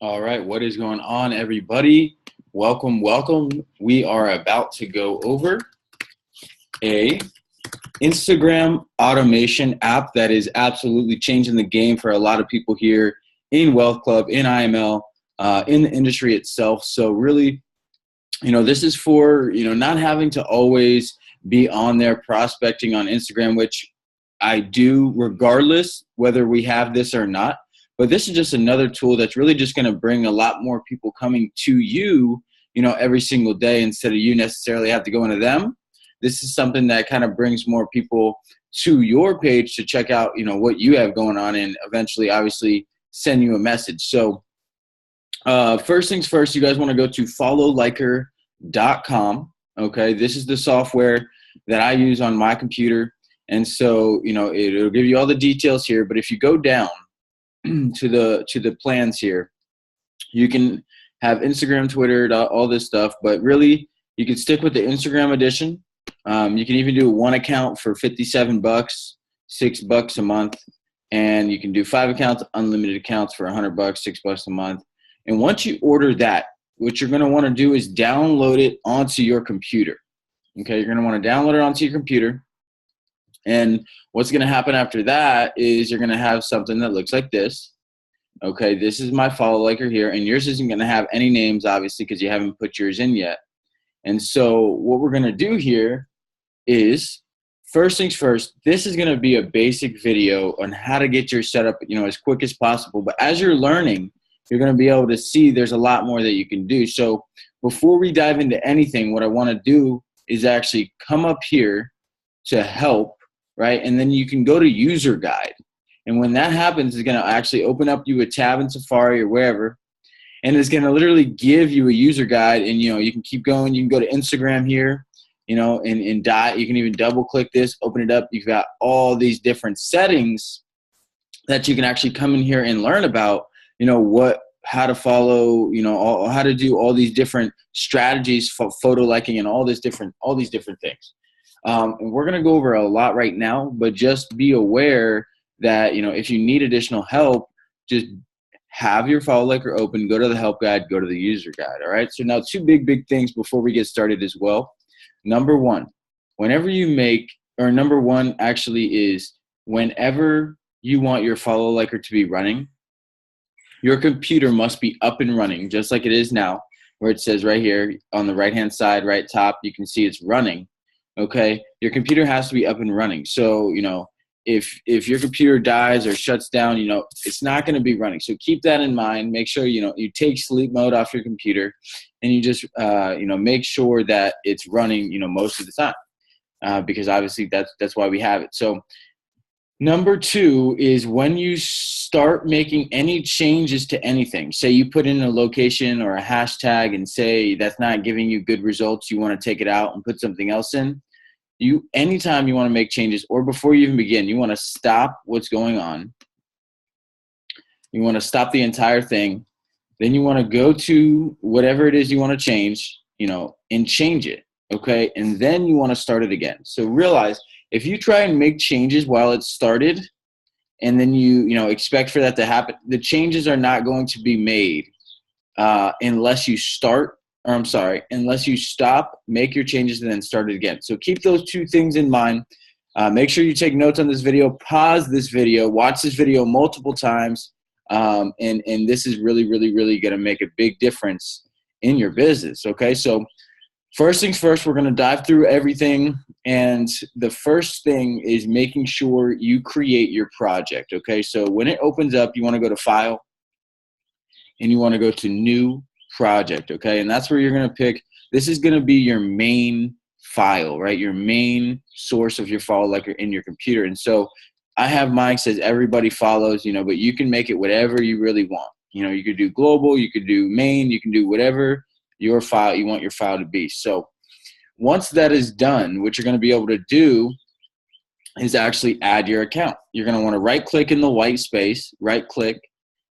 All right, what is going on, everybody? Welcome, welcome. We are about to go over a Instagram automation app that is absolutely changing the game for a lot of people here in Wealth Club, in IML, in the industry itself. So really, this is for, not having to always be on there prospecting on Instagram, which I do regardless whether we have this or not. But this is just another tool that's really just going to bring a lot more people coming to you, every single day instead of you necessarily have to go into them. This is something that kind of brings more people to your page to check out, what you have going on and eventually, obviously, send you a message. So first things first, you guys want to go to followliker.com. Okay, this is the software that I use on my computer. And so, it'll give you all the details here. But if you go down to the plans here, you can have Instagram, Twitter, all this stuff. But really, you can stick with the Instagram edition. You can even do one account for $57, $6 a month. And you can do 5 accounts, unlimited accounts for $100, $6 a month. And once you order that, what you're going to want to do is download it onto your computer. Okay, you're going to want to download it onto your computer. And what's going to happen after that is you're going to have something that looks like this. Okay, this is my follow liker here, and yours isn't going to have any names, obviously, because you haven't put yours in yet. And so what we're going to do here is, first things first, this is going to be a basic video on how to get your setup, as quick as possible. But as you're learning, you're going to be able to see there's a lot more that you can do. So before we dive into anything, what I want to do is actually come up here to help, right? And then you can go to user guide. And when that happens, it's going to actually open up you a tab in Safari or wherever. And it's going to literally give you a user guide. And, you can keep going. You can go to Instagram here, and you can even double click this, open it up. You've got all these different settings that you can actually come in here and learn about, how to follow, how to do all these different strategies for photo liking and all these different things. And we're going to go over a lot right now, but just be aware that, if you need additional help, just have your follow liker open, go to the help guide, go to the user guide. All right. So now 2 big things before we get started as well. Number one is whenever you want your follow liker to be running, your computer must be up and running, just like it is now, where it says right here on the right-hand side, right top, you can see it's running. Okay, your computer has to be up and running. So, if your computer dies or shuts down, it's not going to be running. So keep that in mind. Make sure, you take sleep mode off your computer, and you just, make sure that it's running, most of the time, because obviously that's why we have it. So number 2 is when you start making any changes to anything, say you put in a location or a hashtag and say that's not giving you good results, you want to take it out and put something else in. Anytime you want to make changes, or before you even begin, you want to stop what's going on. You want to stop the entire thing. Then you want to go to whatever it is you want to change, and change it. Okay. And then you want to start it again. So realize, if you try and make changes while it's started, and then you expect for that to happen, the changes are not going to be made unless you stop, make your changes, and then start it again. So keep those 2 things in mind. Make sure you take notes on this video, pause this video, watch this video multiple times, and this is really, really, really going to make a big difference in your business. Okay, so first things first, we're going to dive through everything. And the first thing is making sure you create your project. Okay, so when it opens up, you want to go to File, and you want to go to New Project. Okay, and that's where you're going to pick. This is going to be your main file, right? Your main source of your follow liker in your computer. And so I have mine says everybody follows, but you can make it whatever you really want. You could do global, you could do main, you can do whatever you want your file to be. So once that is done, what you're going to be able to do is actually add your account. You're going to want to right click in the white space, right click,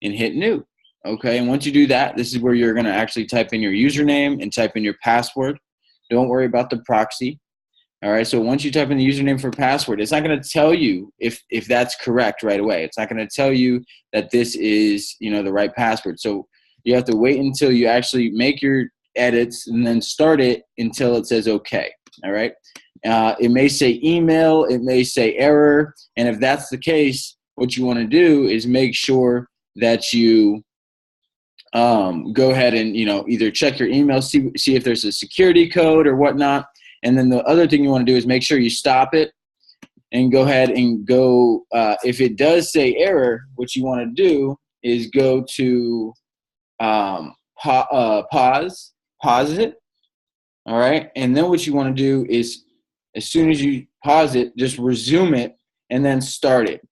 and hit new. Okay, and once you do that, this is where you're going to actually type in your username and type in your password. Don't worry about the proxy. All right, so once you type in the username for password, it's not going to tell you if that's correct right away. It's not going to tell you that this is, the right password. So You have to wait until you actually make your edits and then start it until it says okay. All right. It may say email, it may say error. And if that's the case, what you want to do is make sure that you go ahead and, either check your email, see if there's a security code or whatnot. And then the other thing you want to do is make sure you stop it and go ahead and go. If it does say error, what you want to do is go to pause it. All right. And then what you want to do is, as soon as you pause it, just resume it and then start it.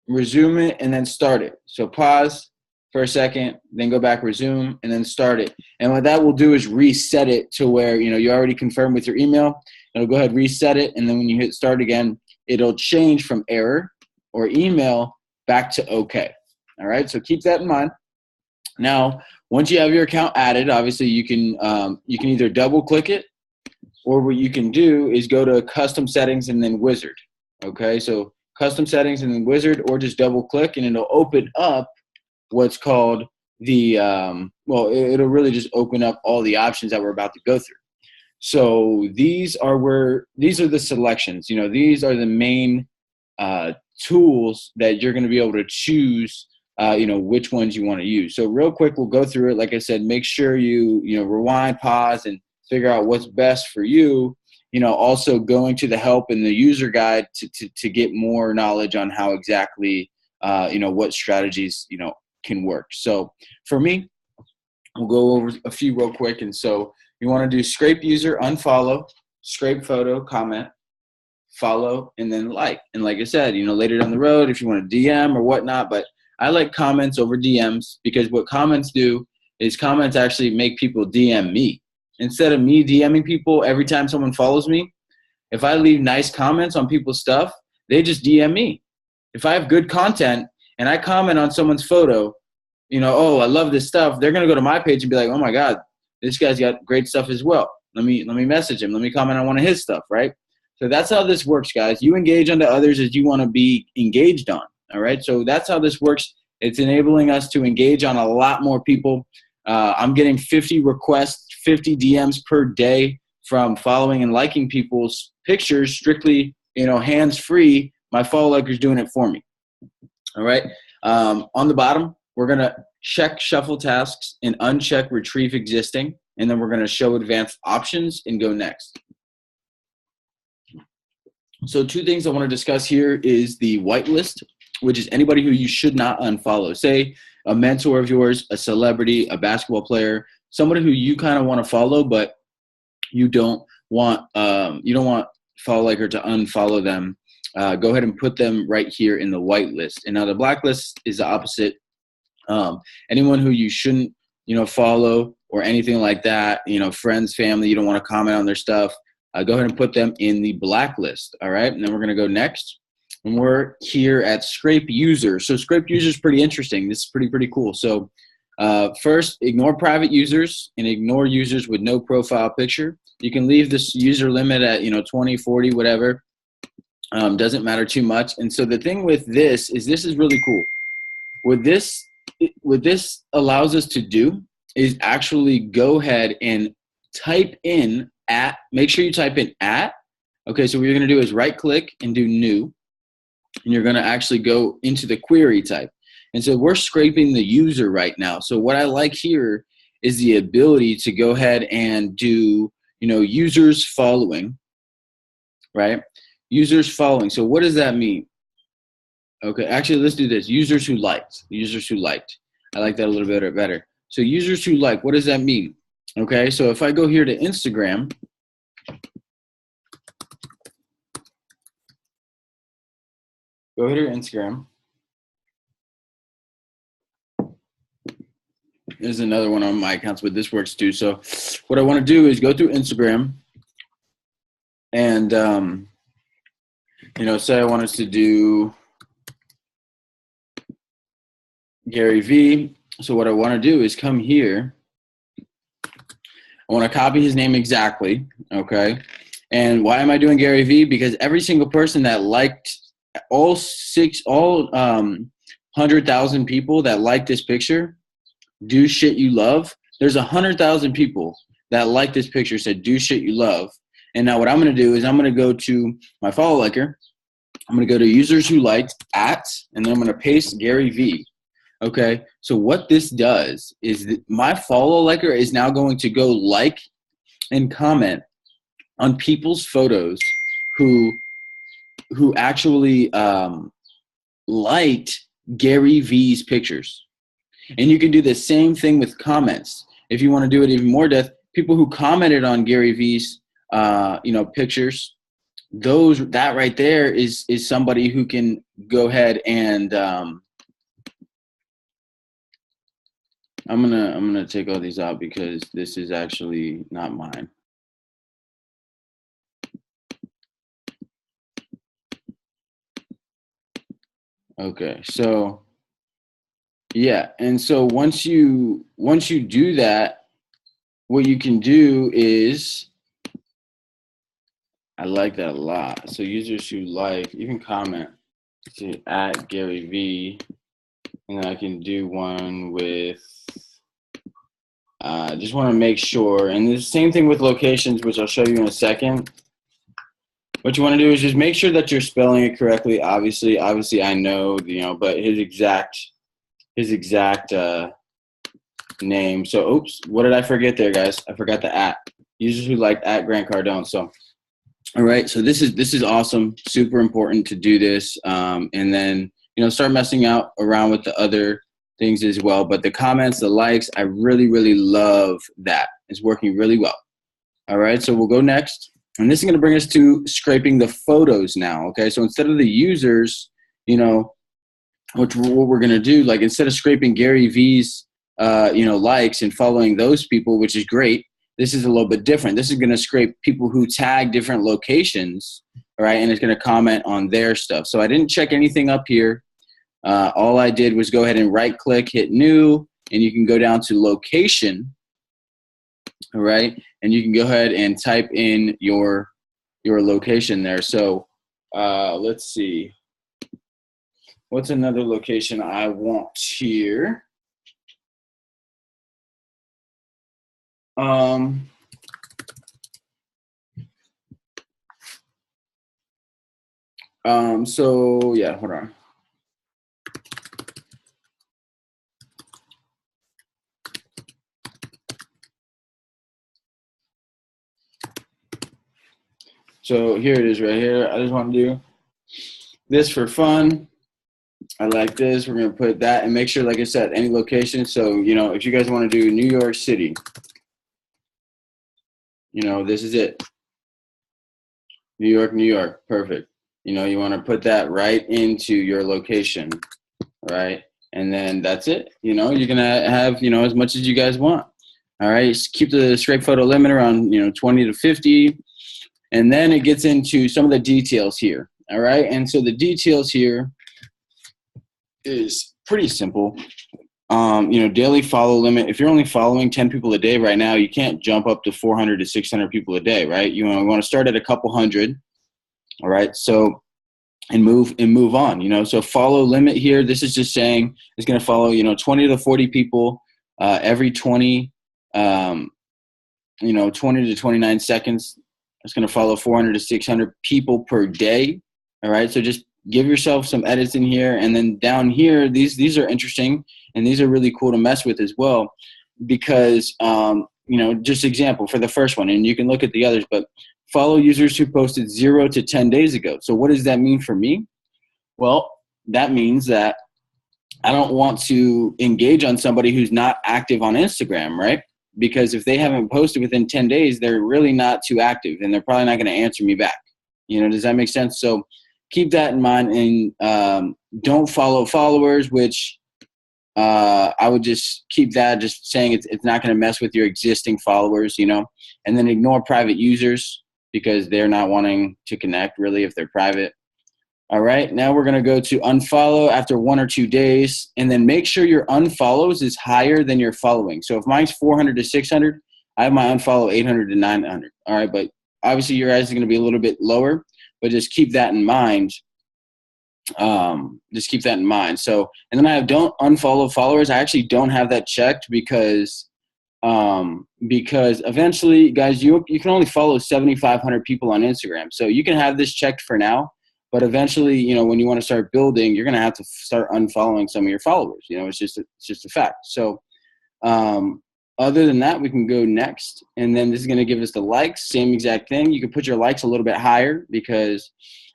Resume it and then start it. So pause for a second, then go back, resume, and then start it. And what that will do is reset it to where, you already confirmed with your email. It'll go ahead, reset it, and then when you hit start again, it'll change from error or email back to okay. All right, so keep that in mind. Now, once you have your account added, obviously you can either double click it, or what you can do is go to custom settings and then wizard. Okay, so custom settings and then wizard, or just double click and it'll open up what's called the, it'll really just open up all the options that we're about to go through. So these are the selections. These are the main tools that you're going to be able to choose, which ones you want to use. So real quick, we'll go through it. Like I said, make sure you rewind, pause, and figure out what's best for you. Also going to the help and the user guide to get more knowledge on how exactly, what strategies, can work. So for me, we'll go over a few real quick. And so you want to do scrape user, unfollow, scrape photo, comment, follow, and then like. And like I said, later down the road, if you want to DM or whatnot, but I like comments over DMs, because what comments do is comments actually make people DM me. Instead of me DMing people every time someone follows me, if I leave nice comments on people's stuff, they just DM me. If I have good content and I comment on someone's photo, oh, I love this stuff, they're going to go to my page and be like, oh my God, this guy's got great stuff as well. Let me message him. Let me comment on one of his stuff, right? So that's how this works, guys. You engage onto others as you want to be engaged on, all right? So that's how this works. It's enabling us to engage on a lot more people. I'm getting 50 requests, 50 DMs per day from following and liking people's pictures, strictly, hands-free. My follow liker's doing it for me. All right. On the bottom, we're going to check shuffle tasks and uncheck retrieve existing. And then we're going to show advanced options and go next. So 2 things I want to discuss here is the whitelist, which is anybody who you should not unfollow. Say a mentor of yours, a celebrity, a basketball player, somebody who you kind of want to follow, but you don't want follow liker to unfollow them. Go ahead and put them right here in the whitelist. And now the blacklist is the opposite. Anyone who you shouldn't, follow or anything like that, friends, family, you don't want to comment on their stuff, go ahead and put them in the blacklist. All right. And then we're going to go next. And we're here at scrape user. So scrape user is pretty interesting. This is pretty cool. So first, ignore private users and ignore users with no profile picture. You can leave this user limit at, 20, 40, whatever. Doesn't matter too much. And so the thing with this is really cool. What this allows us to do is actually go ahead and type in at, make sure you type in at. Okay, so what you're going to do is right click and do new. And you're going to actually go into the query type. And so we're scraping the user right now. So what I like here is the ability to go ahead and do, users following, right? Users following. So what does that mean? Okay, actually, let's do this. Users who liked. Users who liked. I like that a little bit better. So users who like, what does that mean? Okay, so if I go here to Instagram, go here to Instagram. There's another one on my accounts, but this works too. So what I want to do is go through Instagram and, say I want us to do Gary V. So what I want to do is come here. I want to copy his name exactly, okay? And why am I doing Gary V? Because every single person that liked, all 100,000 people that liked this picture, do shit you love, there's 100,000 people that like this picture, said do shit you love. And now what I'm going to do is I'm going to go to my follow liker. I'm going to go to users who liked at, and then I'm going to paste Gary V. Okay. So what this does is that my follow liker is now going to go like and comment on people's photos who actually liked Gary V's pictures. And you can do the same thing with comments. If you want to do it even more depth, people who commented on Gary V's pictures, that right there is somebody who can go ahead and I'm gonna take all these out because this is actually not mine. Okay, so yeah, and so once you do that, what you can do is, I like that a lot. So users who like, you can comment to at Gary V, and then I can do one with, just want to make sure, and the same thing with locations, which I'll show you in a second. What you want to do is just make sure that you're spelling it correctly. Obviously I know, but his exact name. So, oops, what did I forget there, guys? I forgot the at. Users who liked at Grant Cardone. So, all right. So this is awesome. Super important to do this, and then start messing around with the other things as well. But the comments, the likes, I really, really love that. It's working really well. All right. So we'll go next. And this is going to bring us to scraping the photos now, okay? So instead of the users, what we're going to do, like instead of scraping Gary V's, likes and following those people, which is great, this is a little bit different. This is going to scrape people who tag different locations, all right? And it's going to comment on their stuff. So I didn't check anything up here. All I did was go ahead and right-click, hit new, and you can go down to location, all right? And you can go ahead and type in your location there. So let's see. What's another location I want here? So yeah, hold on. So here it is right here. I just want to do this for fun. I like this. We're going to put that and make sure, like I said, any location. So, if you guys want to do New York City, this is it. New York. Perfect. You want to put that right into your location, right? And then that's it. You're going to have, as much as you guys want. All right. Just keep the scrape photo limit around, 20 to 50. And then it gets into some of the details here. All right. And so the details here is pretty simple. Daily follow limit. If you're only following 10 people a day right now, you can't jump up to 400 to 600 people a day, right? You want to start at a couple hundred. All right. So, and move on, so follow limit here. This is just saying it's going to follow, 20 to 40 people, every 20 to 29 seconds. It's going to follow 400 to 600 people per day. All right. So just give yourself some edits in here. And then down here, these are interesting and these are really cool to mess with as well, because, just example for the first one, and you can look at the others, but follow users who posted 0 to 10 days ago. So what does that mean for me? Well, that means that I don't want to engage on somebody who's not active on Instagram, right? Because if they haven't posted within 10 days, they're really not too active and they're probably not going to answer me back. Does that make sense? So keep that in mind, and don't follow followers, which I would just keep that, just saying it's not going to mess with your existing followers, and then ignore private users because they're not wanting to connect really if they're private. All right, now we're going to go to unfollow after 1 or 2 days, and then make sure your unfollows is higher than your following. So if mine's 400 to 600, I have my unfollow 800 to 900. All right, but obviously your guys is going to be a little bit lower, but just keep that in mind. Just keep that in mind. So, and then I have don't unfollow followers. I actually don't have that checked because eventually, guys, you can only follow 7,500 people on Instagram. So you can have this checked for now, but eventually, you know, when you want to start building, you're going to have to start unfollowing some of your followers. You know, it's just a fact. So other than that, we can go next. And then this is going to give us the likes, same exact thing. You can put your likes a little bit higher because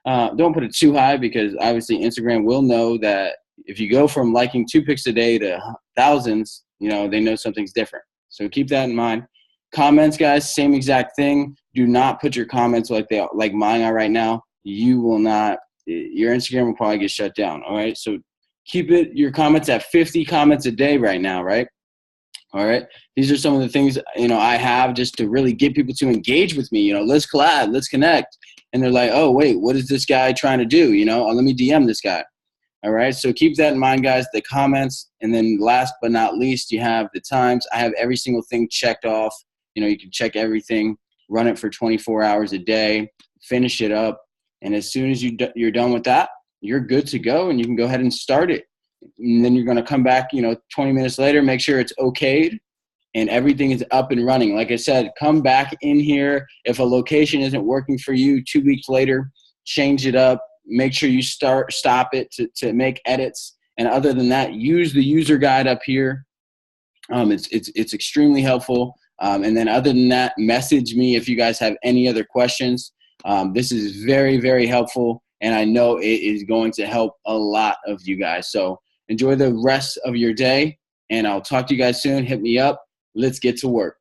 don't put it too high, because obviously Instagram will know that if you go from liking 2 pics a day to thousands, you know, they know something's different. So keep that in mind. Comments, guys, same exact thing. Do not put your comments like mine are right now. You will not, your Instagram will probably get shut down. All right. So keep your comments at 50 comments a day right now. Right. All right. These are some of the things, you know, I have just to really get people to engage with me. You know, let's collab, let's connect. And they're like, oh, wait, what is this guy trying to do? You know, let me DM this guy. All right. So keep that in mind, guys, the comments. And then last but not least, you have the times. I have every single thing checked off. You know, you can check everything, run it for 24 hours a day, finish it up. And as soon as you're done with that, you're good to go, and you can go ahead and start it. And then you're going to come back, you know, 20 minutes later, make sure it's okayed and everything is up and running. Like I said, come back in here. If a location isn't working for you 2 weeks later, change it up. Make sure you stop it to make edits. And other than that, use the user guide up here. It's extremely helpful. And then other than that, message me if you guys have any other questions. This is very, very helpful, and I know it is going to help a lot of you guys. So enjoy the rest of your day, and I'll talk to you guys soon. Hit me up. Let's get to work.